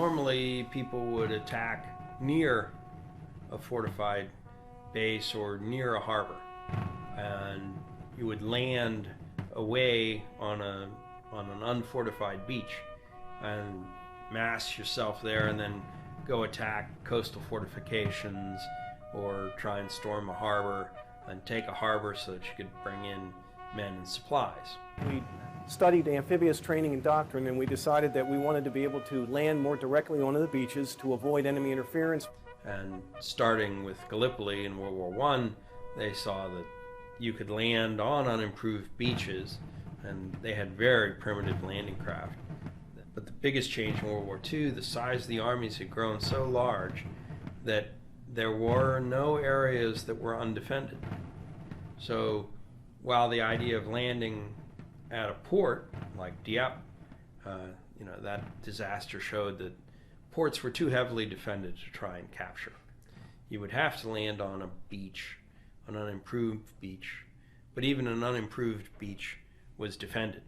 normally people would attack near a fortified base or near a harbor, and you would land away on an unfortified beach and mass yourself there and then go attack coastal fortifications or try and storm a harbor and take a harbor so that you could bring in men and supplies. We studied amphibious training and doctrine, and we decided that we wanted to be able to land more directly onto the beaches to avoid enemy interference. And starting with Gallipoli in World War I, they saw that you could land on unimproved beaches, and they had very primitive landing craft. But the biggest change in World War II, the size of the armies had grown so large that there were no areas that were undefended. So while the idea of landing at a port like Dieppe, that disaster showed that ports were too heavily defended to try and capture. You would have to land on a beach, an unimproved beach, but even an unimproved beach was defended.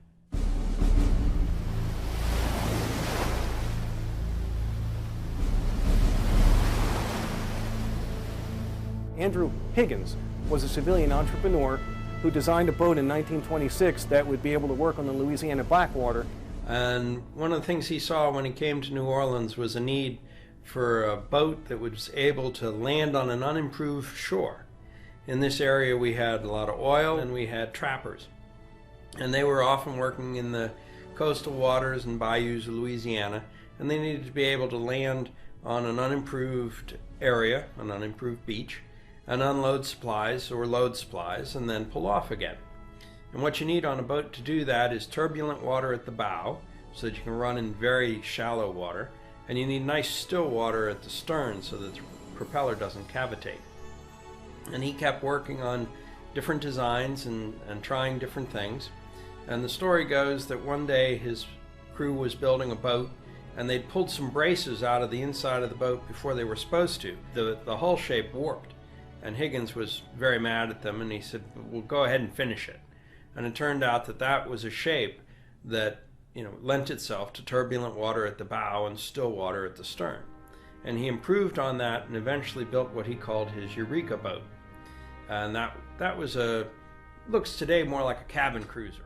Andrew Higgins was a civilian entrepreneur who designed a boat in 1926 that would be able to work on the Louisiana Blackwater. And one of the things he saw when he came to New Orleans was a need for a boat that was able to land on an unimproved shore. In this area we had a lot of oil and we had trappers. And they were often working in the coastal waters and bayous of Louisiana, and they needed to be able to land on an unimproved area, an unimproved beach, and unload supplies or load supplies and then pull off again. And what you need on a boat to do that is turbulent water at the bow so that you can run in very shallow water, and you need nice still water at the stern so that the propeller doesn't cavitate. And he kept working on different designs and trying different things. And the story goes that one day his crew was building a boat and they'd pulled some braces out of the inside of the boat before they were supposed to. The hull shape warped, and Higgins was very mad at them, and he said, "Well, go ahead and finish it." And it turned out that that was a shape that lent itself to turbulent water at the bow and still water at the stern. And he improved on that and eventually built what he called his Eureka boat. And that was looks today more like a cabin cruiser.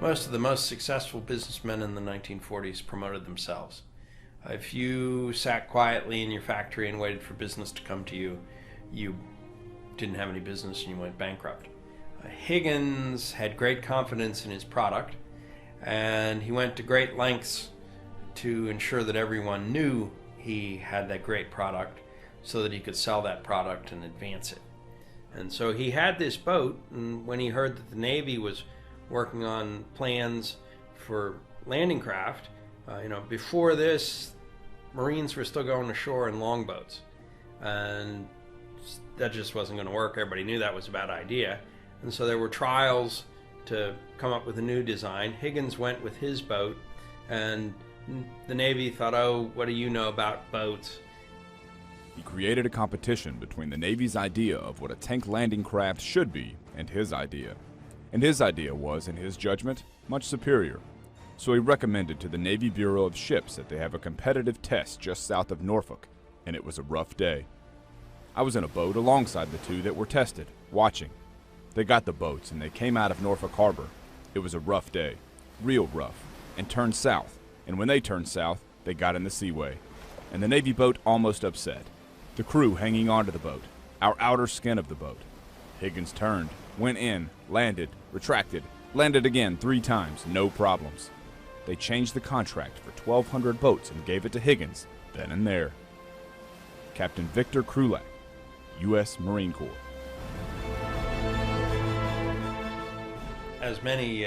Most of the most successful businessmen in the 1940s promoted themselves. If you sat quietly in your factory and waited for business to come to you, you didn't have any business and you went bankrupt. Higgins had great confidence in his product, and he went to great lengths to ensure that everyone knew he had that great product so that he could sell that product and advance it. And so he had this boat, and when he heard that the Navy was working on plans for landing craft, before this, Marines were still going ashore in longboats, and that just wasn't going to work. Everybody knew that was a bad idea, and so there were trials to come up with a new design. Higgins went with his boat, and the Navy thought, "Oh, what do you know about boats?" He created a competition between the Navy's idea of what a tank landing craft should be and his idea. And his idea was, in his judgment, much superior. So he recommended to the Navy Bureau of Ships that they have a competitive test just south of Norfolk, and it was a rough day. I was in a boat alongside the two that were tested, watching. They got the boats and they came out of Norfolk Harbor. It was a rough day, real rough, and turned south. And when they turned south, they got in the seaway. And the Navy boat almost upset. The crew hanging onto the boat, our outer skin of the boat. Higgins turned, went in, landed, retracted, landed again 3 times, no problems. They changed the contract for 1,200 boats and gave it to Higgins, then and there. Captain Victor Krulak, U.S. Marine Corps. As many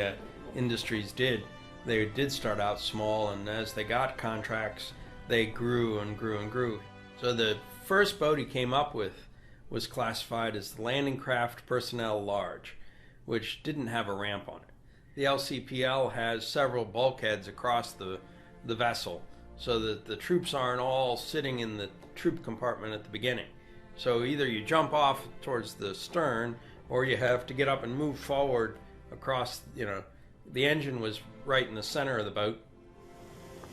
industries did, they did start out small, and as they got contracts, they grew and grew and grew. So the first boat he came up with was classified as the Landing Craft Personnel Large, which didn't have a ramp on it. The LCPL has several bulkheads across the vessel so that the troops aren't all sitting in the troop compartment at the beginning. So either you jump off towards the stern or you have to get up and move forward across, the engine was right in the center of the boat.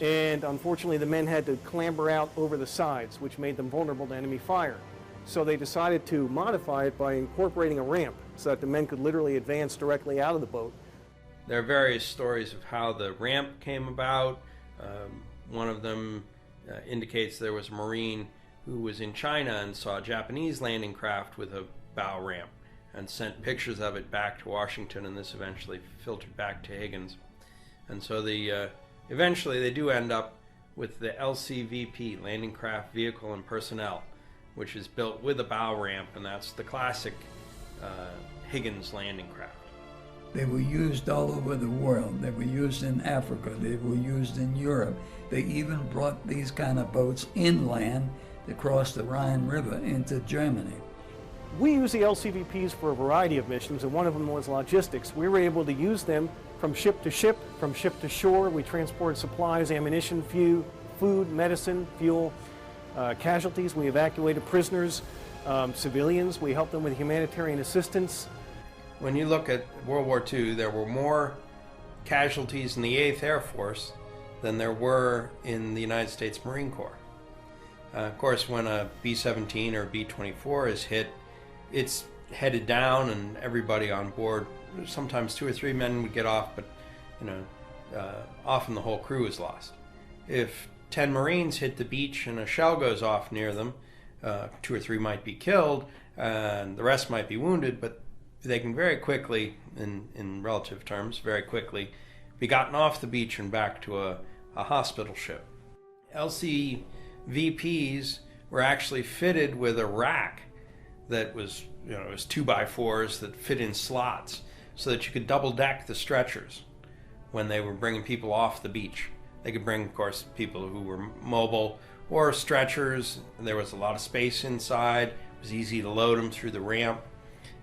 And unfortunately, the men had to clamber out over the sides, which made them vulnerable to enemy fire. So they decided to modify it by incorporating a ramp so that the men could literally advance directly out of the boat. There are various stories of how the ramp came about. One of them indicates there was a Marine who was in China and saw a Japanese landing craft with a bow ramp and sent pictures of it back to Washington, and this eventually filtered back to Higgins. And so eventually they do end up with the LCVP, Landing Craft Vehicle and Personnel, which is built with a bow ramp, and that's the classic Higgins landing craft. They were used all over the world. They were used in Africa. They were used in Europe. They even brought these kind of boats inland to cross the Rhine River into Germany. We use the LCVPs for a variety of missions, and one of them was logistics. We were able to use them from ship to ship, from ship to shore. We transported supplies, ammunition, food, medicine, fuel, casualties. We evacuated prisoners, civilians. We helped them with humanitarian assistance. When you look at World War II, there were more casualties in the 8th Air Force than there were in the United States Marine Corps. Of course, when a B-17 or B-24 is hit, it's headed down and everybody on board, sometimes 2 or 3 men would get off, but often the whole crew is lost. If 10 Marines hit the beach and a shell goes off near them, 2 or 3 might be killed and the rest might be wounded, but they can very quickly, in relative terms, very quickly be gotten off the beach and back to a hospital ship. LCVPs were actually fitted with a rack that was, it was 2x4s that fit in slots so that you could double deck the stretchers when they were bringing people off the beach. They could bring, of course, people who were mobile or stretchers. There was a lot of space inside. It was easy to load them through the ramp.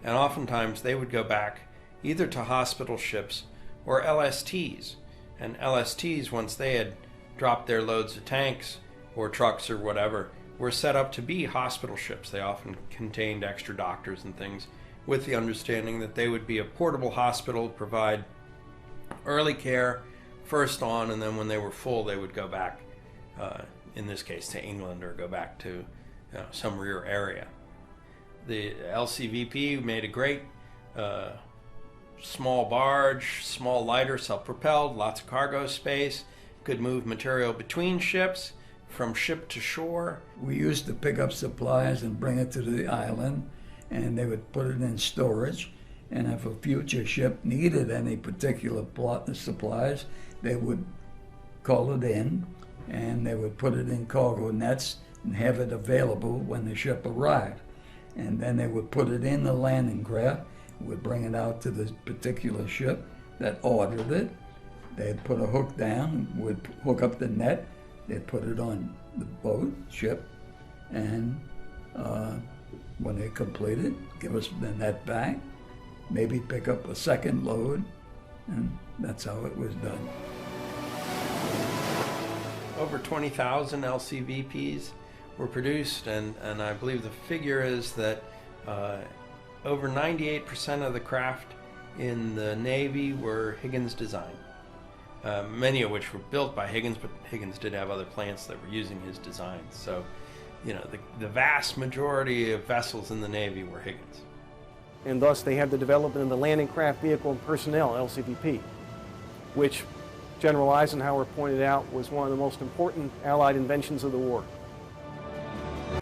And oftentimes they would go back either to hospital ships or LSTs. And LSTs, once they had dropped their loads of tanks or trucks or whatever, were set up to be hospital ships. They often contained extra doctors and things, with the understanding that they would be a portable hospital, provide early care, first on, and then when they were full, they would go back, in this case, to England or go back to some rear area. The LCVP made a great small barge, small lighter, self-propelled, lots of cargo space, could move material between ships, from ship to shore. We used to pick up supplies and bring it to the island, and they would put it in storage. And if a future ship needed any particular supplies, they would call it in, and they would put it in cargo nets and have it available when the ship arrived. And then they would put it in the landing craft, would bring it out to the particular ship that ordered it. They'd put a hook down, would hook up the net, they'd put it on the boat, ship, and when they completed, give us the net back, maybe pick up a second load, and that's how it was done. Over 20,000 LCVPs were produced, and I believe the figure is that over 98% of the craft in the Navy were Higgins design. Many of which were built by Higgins, but Higgins did have other plants that were using his designs. So, the vast majority of vessels in the Navy were Higgins. And thus they had the development of the Landing Craft Vehicle and Personnel, LCVP, which General Eisenhower pointed out was one of the most important Allied inventions of the war.